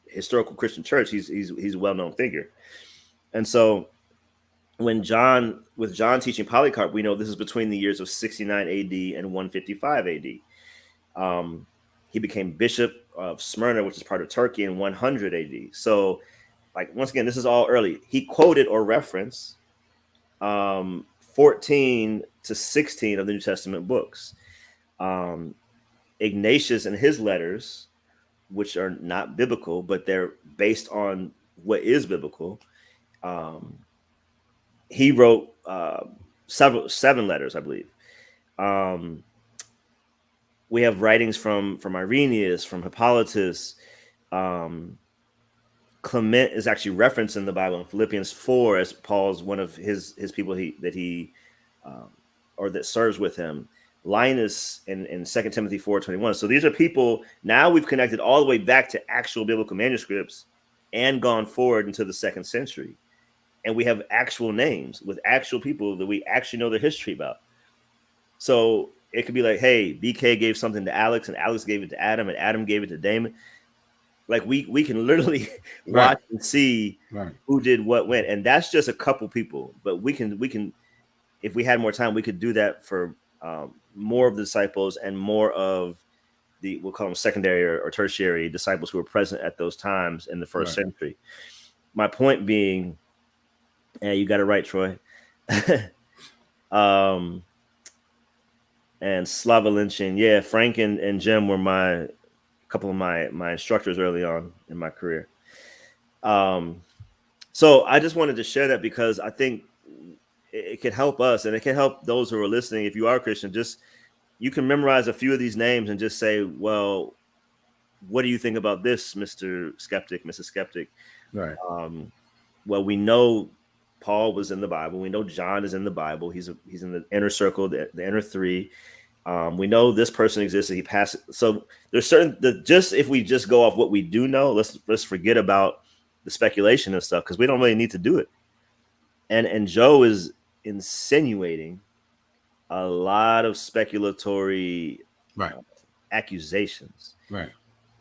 historical Christian church, he's a well-known figure. And so with John teaching Polycarp, we know this is between the years of 69 AD and 155 AD. He became bishop of Smyrna, which is part of Turkey, in 100 AD. So, like, once again, this is all early. He quoted or referenced 14 to 16 of the New Testament books. Ignatius and his letters, which are not biblical, but they're based on what is biblical. He wrote 7 letters, I believe. We have writings from Irenaeus, from Hippolytus. Clement is actually referenced in the Bible in Philippians 4 as Paul's one of his people that serves with him. Linus in 2 Timothy 4:21. So these are people, now we've connected all the way back to actual biblical manuscripts and gone forward into the 2nd century. And we have actual names with actual people that we actually know their history about. So it could be like, hey, BK gave something to Alex, and Alex gave it to Adam, and Adam gave it to Damon. Like we can literally watch and see who did what when. And that's just a couple people. But we can if we had more time, we could do that for more of the disciples and more of we'll call them secondary or tertiary disciples who were present at those times in the 1st century. My point being, and you got it right, Troy. And Slava Lynchin, yeah, Frank and Jim were a couple of my instructors early on in my career. So I just wanted to share that because I think it can help us, and it can help those who are listening. If you are a Christian, you can memorize a few of these names and just say, well, what do you think about this, Mr. Skeptic, Mrs. Skeptic? Right. Well, we know Paul was in the Bible. We know John is in the Bible. He's in the inner circle, the inner three. We know this person existed. He passed. So there's certain just if we just go off what we do know, let's forget about the speculation and stuff because we don't really need to do it. And Joe is insinuating a lot of speculatory accusations,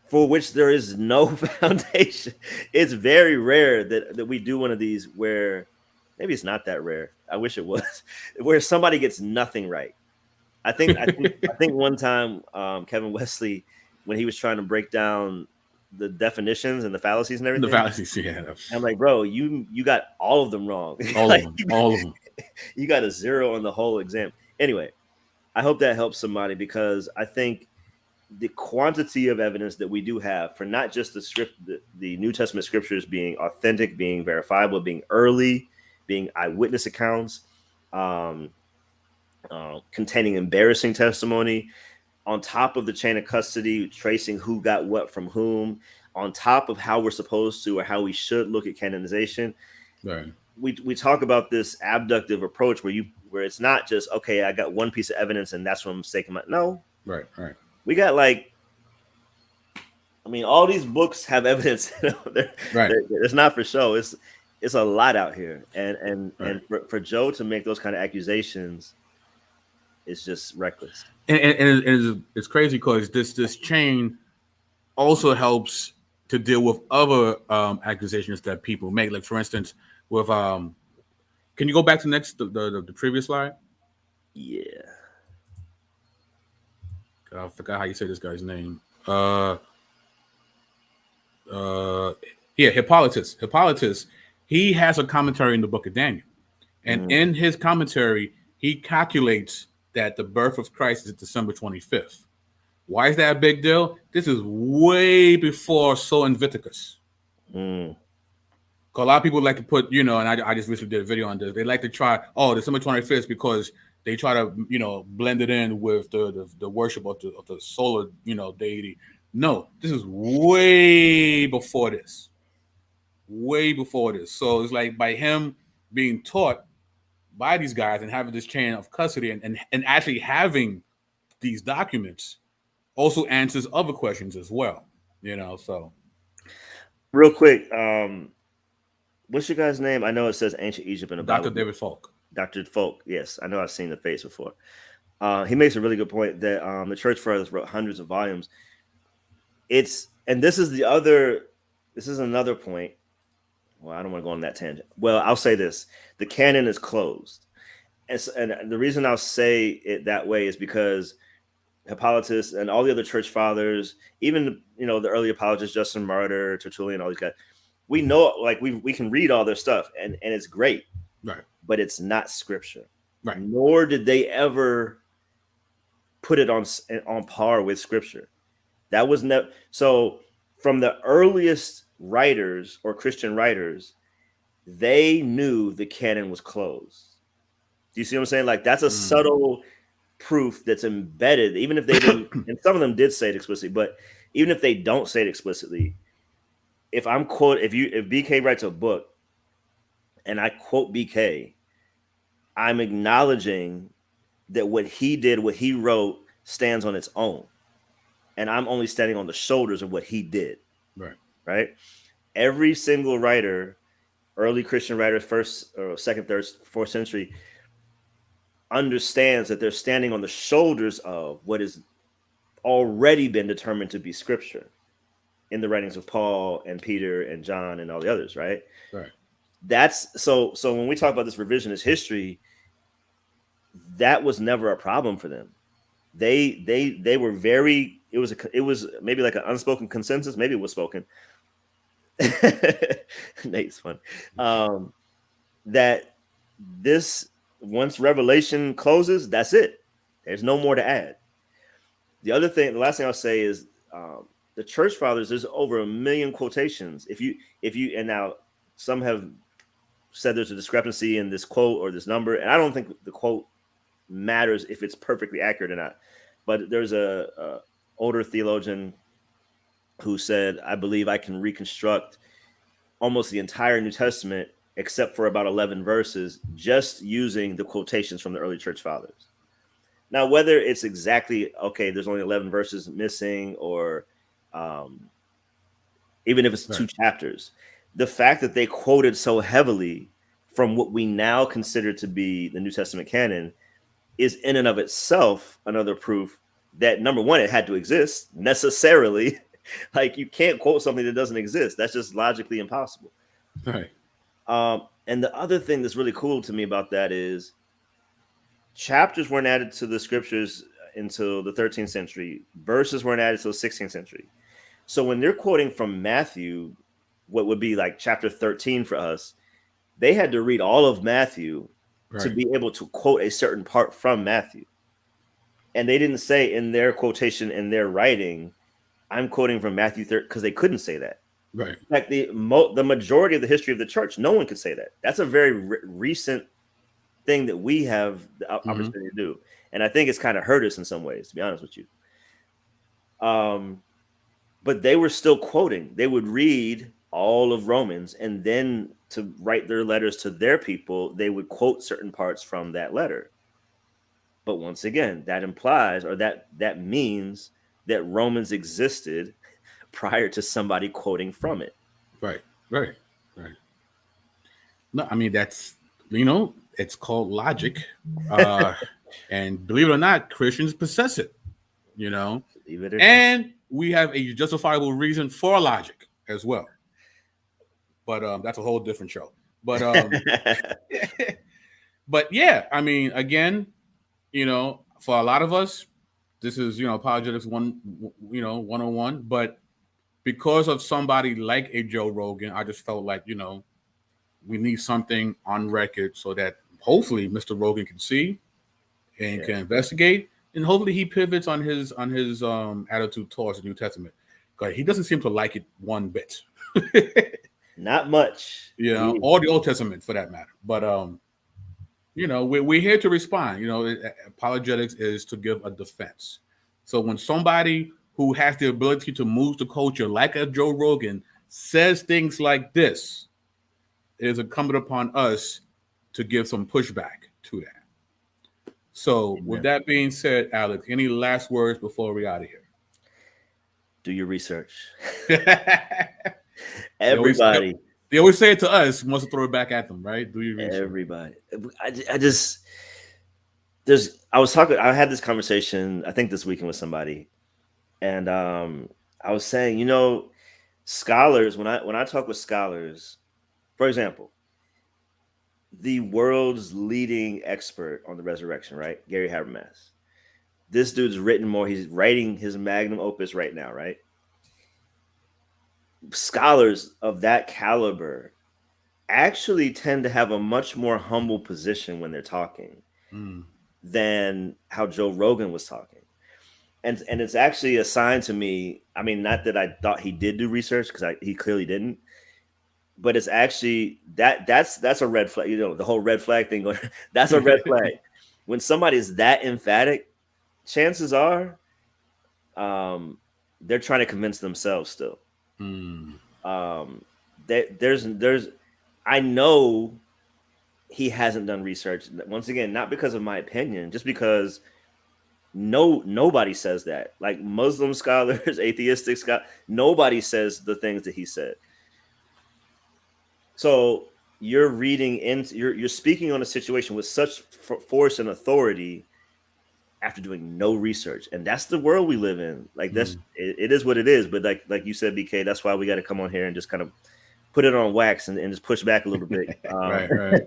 for which there is no foundation. It's very rare that we do one of these where maybe it's not that rare. I wish it was where somebody gets nothing right. I think one time Kevin Wesley, when he was trying to break down the definitions and the fallacies and everything. The fallacies, yeah. I'm like, bro, you got all of them wrong. All of them. You got a 0 on the whole exam. Anyway, I hope that helps somebody because I think the quantity of evidence that we do have for not just the New Testament scriptures being authentic, being verifiable, being early, being eyewitness accounts, containing embarrassing testimony, on top of the chain of custody, tracing who got what from whom, on top of how we're supposed to or how we should look at canonization. Right. We talk about this abductive approach where it's not just, okay, I got one piece of evidence and that's what I'm mistaken about. No. Right. We got all these books have evidence. It's not for show. It's a lot out here. And for Joe to make those kind of accusations, it's just reckless. And it's crazy because this chain also helps to deal with other accusations that people make. Like for instance, with can you go back to the previous slide? Yeah. I forgot how you say this guy's name. Hippolytus. Hippolytus. He has a commentary in the book of Daniel, and in his commentary, he calculates that the birth of Christ is December 25th. Why is that a big deal? This is way before Sol Invictus. Because a lot of people like to put, and I just recently did a video on this. They like to try, December 25th because they try to, blend it in with the worship of the solar, deity. No, this is way before this. Way before this. So it's like by him being taught by these guys and having this chain of custody and actually having these documents also answers other questions as well, so. Real quick, what's your guy's name? I know it says ancient Egypt in the Bible. Dr. David Falk. Dr. Falk, yes. I know I've seen the face before. He makes a really good point that the Church Fathers wrote hundreds of volumes. This is another point. Well, I don't want to go on that tangent. Well, I'll say this. The canon is closed. And the reason I'll say it that way is because Hippolytus and all the other church fathers, even, the early apologists, Justin Martyr, Tertullian, all these guys, we know, we can read all their stuff and it's great. Right. But it's not scripture. Right. Nor did they ever put it on par with scripture. That was never. So from the earliest writers or Christian writers, they knew the canon was closed. Do you see what I'm saying? That's a subtle proof that's embedded, even if they didn't, and some of them did say it explicitly, but even if they don't say it explicitly, if BK writes a book and I quote BK, I'm acknowledging that what he did, what he wrote, stands on its own, and I'm only standing on the shoulders of what he did. Right. Every single writer, early Christian writer, first or second, third, fourth century, understands that they're standing on the shoulders of what has already been determined to be scripture in the writings of Paul and Peter and John and all the others, right? That's so when we talk about this revisionist history, that was never a problem for them. They were very, it was maybe like an unspoken consensus, maybe it was spoken. Nate's fun. That this, once Revelation closes, that's it. There's no more to add. The last thing I'll say is the church fathers, there's over 1 million quotations. If you, and now some have said there's a discrepancy in this quote or this number, and I don't think the quote matters if it's perfectly accurate or not. But there's a older theologian who said, I believe I can reconstruct almost the entire New Testament except for about 11 verses just using the quotations from the early church fathers. Now, whether it's exactly, okay, there's only 11 verses missing, or even if it's 2 chapters, the fact that they quoted so heavily from what we now consider to be the New Testament canon is in and of itself another proof that, number one, it had to exist necessarily. Like, you can't quote something that doesn't exist. That's just logically impossible. Right. And the other thing that's really cool to me about that is chapters weren't added to the scriptures until the 13th century. Verses weren't added until the 16th century. So when they're quoting from Matthew, what would be like chapter 13 for us, they had to read all of Matthew to be able to quote a certain part from Matthew. And they didn't say in their quotation, in their writing, I'm quoting from Matthew 13, because they couldn't say that. Right. Like the majority of the history of the church, no one could say that. That's a very recent thing that we have the opportunity to do. And I think it's kind of hurt us in some ways, to be honest with you. But they were still quoting. They would read all of Romans, and then to write their letters to their people, they would quote certain parts from that letter. But once again, that implies, or that means that Romans existed prior to somebody quoting from it. Right. No, I mean, that's, it's called logic. And believe it or not, Christians possess it, and we have a justifiable reason for logic as well. But that's a whole different show. But but yeah, I mean, again, for a lot of us, this is, apologetics 101. But because of somebody like a Joe Rogan, I just felt like, we need something on record so that hopefully Mr. Rogan can see and can investigate, and hopefully he pivots on his attitude towards the New Testament, because he doesn't seem to like it one bit. Not much, or the Old Testament for that matter. But we're here to respond. Apologetics is to give a defense. So when somebody who has the ability to move the culture, like a Joe Rogan, says things like this, it is incumbent upon us to give some pushback to that. So with that being said, Alex, any last words before we're out of here? Do your research. Everybody. They always say it to us. Wants to throw it back at them, right? Do your research. Everybody. I had this conversation, I think this weekend, with somebody. And I was saying, scholars, when I talk with scholars, for example, the world's leading expert on the resurrection, right? Gary Habermas. This dude's written more. He's writing his magnum opus right now, right? Scholars of that caliber actually tend to have a much more humble position when they're talking than how Joe Rogan was talking. And it's actually a sign to me. I mean, not that I thought he did do research, because he clearly didn't. But it's actually that's a red flag. The whole red flag thing. That's a red flag. When somebody is that emphatic, chances are they're trying to convince themselves still. I know he hasn't done research. Once again, not because of my opinion, just because nobody says that. Like Muslim scholars, atheistic scholars, nobody says the things that he said. So you're reading into, you're speaking on a situation with such force and authority after doing no research, and that's the world we live in. Like that's it is what it is. But like you said, BK, that's why we got to come on here and just kind of put it on wax and just push back a little bit, right.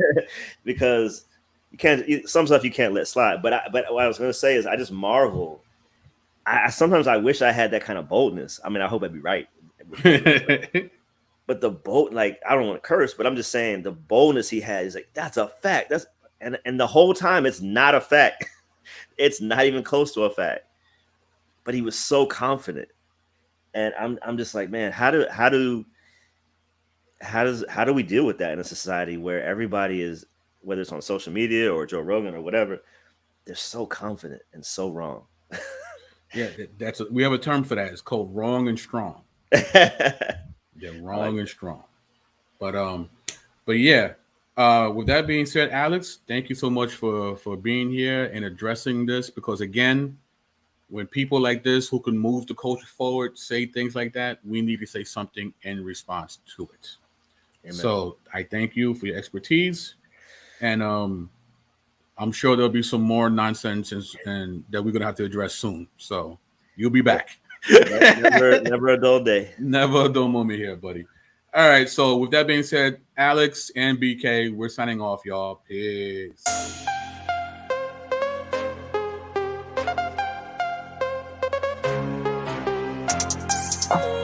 because you can't, some stuff you can't let slide. But what I was going to say is I just marvel. I sometimes I wish I had that kind of boldness. I mean, I hope I'd be right. But the bold, like, I don't want to curse, but I'm just saying the boldness he had is like, that's a fact. That's and the whole time it's not a fact. It's not even close to a fact. But he was so confident. And I'm just like, man, how do we deal with that in a society where everybody is, whether it's on social media or Joe Rogan or whatever, they're so confident and so wrong. Yeah, we have a term for that. It's called wrong and strong. They're wrong and strong. But yeah. With that being said, Alex, thank you so much for being here and addressing this, because again, when people like this who can move the culture forward say things like that, we need to say something in response to it. Amen. So I thank you for your expertise, and I'm sure there'll be some more nonsense and that we're gonna have to address soon. So you'll be back. Never a dull day. Never a dull moment here, buddy. All right. So with that being said, Alex and BK, we're signing off, y'all. Peace. Oh.